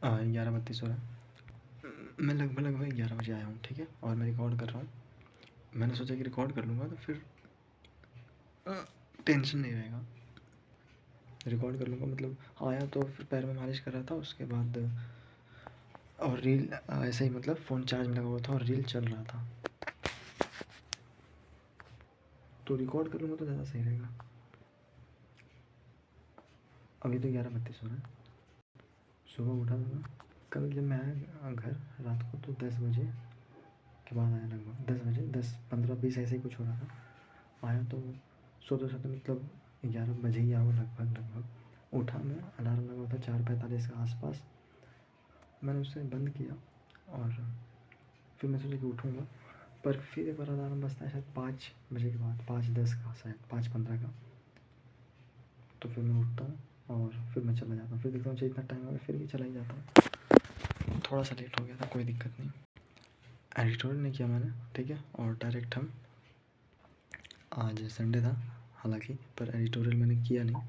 11:32 हो रहा है। मैं लगभग 11 बजे आया हूँ, ठीक है, और मैं रिकॉर्ड कर रहा हूँ। मैंने सोचा कि रिकॉर्ड कर लूँगा तो फिर टेंशन नहीं रहेगा। रिकॉर्ड कर लूँगा मतलब आया तो फिर पैर में मालिश कर रहा था, उसके बाद और रील ऐसे ही मतलब फ़ोन चार्ज में लगा हुआ था और रील चल रहा था, तो रिकॉर्ड कर लूँगा तो ज़्यादा सही रहेगा। अभी तो 11:32 हो रहा है। सुबह उठा था मैं कल, जब मैं आया घर रात को तो 10 बजे के बाद आया, लगभग 10 बजे, 10, 15, 20 ऐसे ही कुछ हो रहा था। आया तो सोते सोते मतलब 11 बजे ही आओ लगभग। उठा मैं, अलार्म लगा था 4:45 के आसपास। मैंने उसे बंद किया और फिर मैं सोचा कि उठूँगा, पर फिर एक बार अलार्म बजता है शायद 5 बजे के बाद, 5:10 का, शायद 5:15 का। तो फिर मैं उठता हूँ और फिर मैं चला जाता हूँ। फिर देखता हूँ इतना टाइम हो गया, फिर भी चला ही जाता हूँ। थोड़ा सा लेट हो गया था, कोई दिक्कत नहीं। एडिटोरियल नहीं किया मैंने, ठीक है, और डायरेक्ट हम आज संडे था हालांकि, पर एडिटोरियल मैंने किया नहीं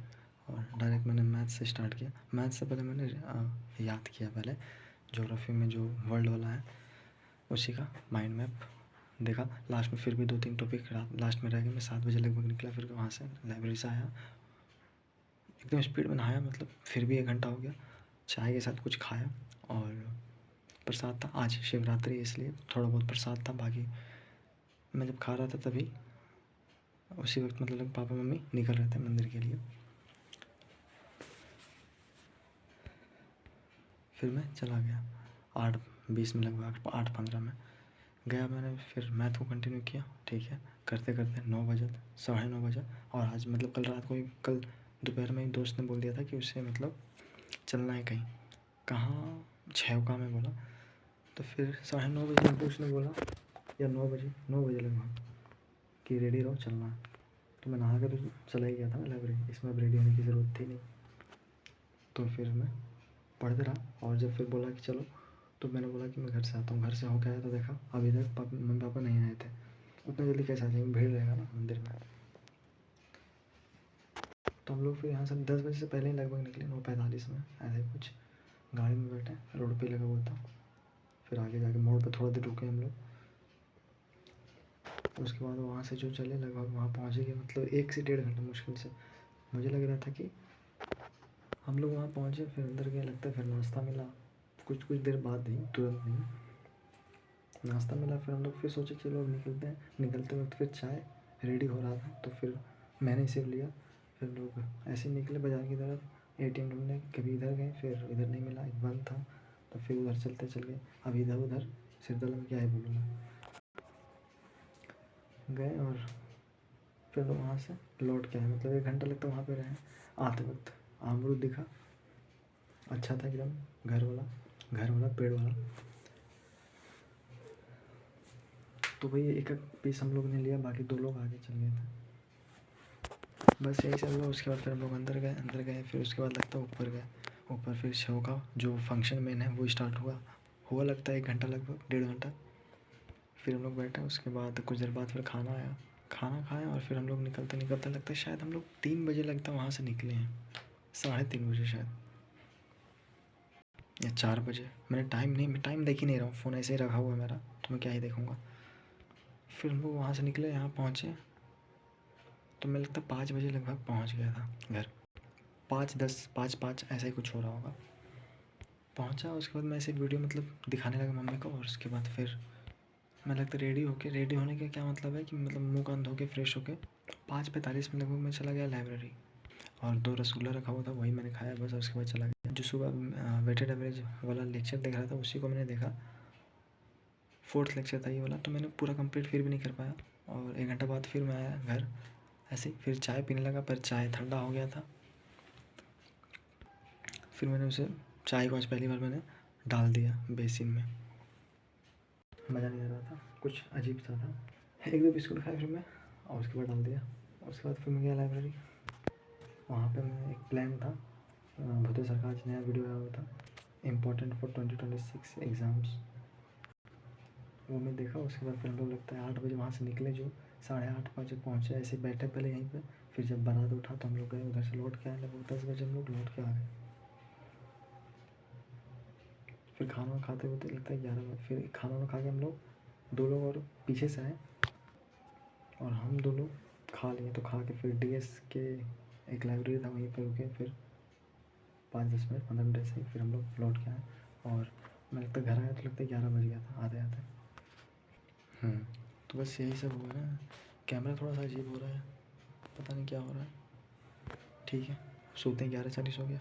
और डायरेक्ट मैंने मैथ से स्टार्ट किया। मैथ से पहले मैंने याद किया, पहले ज्योग्राफी में जो वर्ल्ड वाला है उसी का माइंड मैप देखा। लास्ट में फिर भी 2-3 टॉपिक लास्ट में रह गए। मैं 7 बजे लगभग निकला, फिर वहाँ से लाइब्रेरी से आया, एकदम स्पीड में नहाया, मतलब फिर भी 1 घंटा हो गया। चाय के साथ कुछ खाया और प्रसाद था, आज शिवरात्रि इसलिए थोड़ा बहुत प्रसाद था। बाकी मैं जब खा रहा था तभी उसी वक्त मतलब पापा मम्मी निकल रहे थे मंदिर के लिए। फिर मैं चला गया 8:20 में, लगभग 8:15 में गया। मैंने फिर मैथ को कंटिन्यू किया, ठीक है, करते करते 9 बजे, 9:30 बजे। और आज मतलब कल रात को ही, कल दोपहर में एक दोस्त ने बोल दिया था कि उससे मतलब चलना है कहीं, कहाँ, 6 का मैं बोला। तो फिर 9:30 बजे हमको उसने बोला, या 9 बजे लगभग, कि रेडी रहो चलना है। तो मैं नहा के तो चला ही गया था ना लाइब्रेरी, इसमें अब रेडी होने की ज़रूरत थी नहीं। तो फिर मैं पढ़ते रहा और जब फिर बोला कि चलो, तो मैंने बोला कि मैं घर से आता हूँ। घर से होकर आया तो देखा अभी तक मम्मी पापा नहीं आए थे। उतना जल्दी कैसे आ जाएंगे, भीड़ रहेगा ना मंदिर में। तो हम लोग फिर यहाँ से 10 बजे से पहले ही लगभग निकले, 9:45 में ऐसे कुछ गाड़ी में बैठे, रोड पे लगा हुआ था। फिर आगे जाके मोड़ पे थोड़ा देर रुके हम लोग, उसके बाद वहाँ से जो चले लगभग वहाँ पहुँच गए, मतलब 1 से 1.5 घंटा मुश्किल से। मुझे लग रहा था कि हम लोग वहाँ पहुँचे, फिर अंदर गए, लगता है फिर नाश्ता मिला कुछ देर बाद, नहीं तुरंत नहीं, नाश्ता मिला। फिर हम लोग फिर सोचे चलो अब निकलते हैं। निकलते वक्त फिर चाय रेडी हो रहा था तो फिर मैंने इसे लिया। फिर लोग ऐसे ही निकले बाज़ार की तरफ ATM ढूंढने, कभी इधर गए, फिर इधर नहीं मिला, एक बंद था, तो फिर उधर चलते चल गए। अब इधर उधर सिरदर्द में क्या है बोलूँगा, गए और फिर वहाँ से लौट के आए। मतलब 1 घंटा लगता वहाँ पे रहे। आते वक्त अमरूद दिखा, अच्छा था एकदम, घर वाला पेड़ वाला। तो वही एक पीस हम लोग ने लिया, बाकी 2 लोग आगे चल गए थे। बस यही सब हुआ। उसके बाद फिर हम लोग अंदर गए, फिर उसके बाद लगता है ऊपर गए। ऊपर फिर शो का जो फंक्शन मेन है वो स्टार्ट हुआ लगता है 1 घंटा, लगभग 1.5 घंटा। फिर हम लोग बैठे, उसके बाद कुछ देर बाद फिर खाना आया, खाना खाया और फिर हम लोग निकलते लगता है शायद हम लोग 3 बजे लगता है वहाँ से निकले हैं, 3:30 बजे शायद, या 4 बजे। मैंने टाइम देख ही नहीं रहा हूँ, फ़ोन ऐसे ही रखा हुआ है मेरा, तो मैं क्या ही देखूँगा। फिर हम लोग वहाँ से निकले, यहाँ पहुँचे तो मैं लगता 5 बजे लगभग पहुँच गया था घर। 5:10, 5:05 ऐसा ही कुछ हो रहा होगा। पहुँचा, उसके बाद मैं ऐसे वीडियो मतलब दिखाने लगा मम्मी को, और उसके बाद फिर मैं लगता रेडी होने का क्या मतलब है कि मतलब मुँह कान धो के फ्रेश होके 5:45 में लगभग मैं चला गया लाइब्रेरी। और 2 रसगुल्ला रखा हुआ था, वही मैंने खाया बस, और उसके बाद चला गया। जो सुबह वेटेड एवरेज वाला लेक्चर देख रहा था उसी को मैंने देखा, 4th लेक्चर था ये वाला, तो मैंने पूरा कंप्लीट फिर भी नहीं कर पाया। और 1 घंटा बाद फिर मैं आया घर, ऐसे फिर चाय पीने लगा, पर चाय ठंडा हो गया था। फिर मैंने उसे चाय को आज पहली बार मैंने डाल दिया बेसिन में, मज़ा नहीं आ रहा था, कुछ अजीब सा था। 1-2 बिस्कुट खाए फिर मैं, और उसके बाद डाल दिया। उसके बाद फिर मैं गया लाइब्रेरी। वहाँ पे मैं एक प्लान था, भूते सरकार नया वीडियो आया हुआ था, इम्पोर्टेंट फॉर 2026 एग्ज़ाम्स, वो मैं देखा। उसके बाद फिर हम लोग लगता है 8 बजे वहाँ से निकले, जो 8:30 बजे पहुँचे। ऐसे बैठे पहले यहीं पे, फिर जब बारात उठा तो हम लोग गए उधर से, लौट के आए लगभग 10 बजे हम लोग लौट के आ गए। फिर खाना वाना खाते होते लगता है 11 बजे। फिर खाना वाना खा के हम लोग 2 लोग और पीछे से आए और हम 2 लोग खा लिए। तो खा के फिर DS के एक लाइब्रेरी था वहीं पे रुके। फिर 5-10 मिनट 15 मिनट ऐसे ही फिर हम लोग लौट के आए और मैं लगता है घर आया तो लगता है 11 बज गया था आते आते। तो बस यही सब हुआ ना। कैमरा थोड़ा सा अजीब हो रहा है, पता नहीं क्या हो रहा है। ठीक है, सोते हैं, 11:40 हो गया।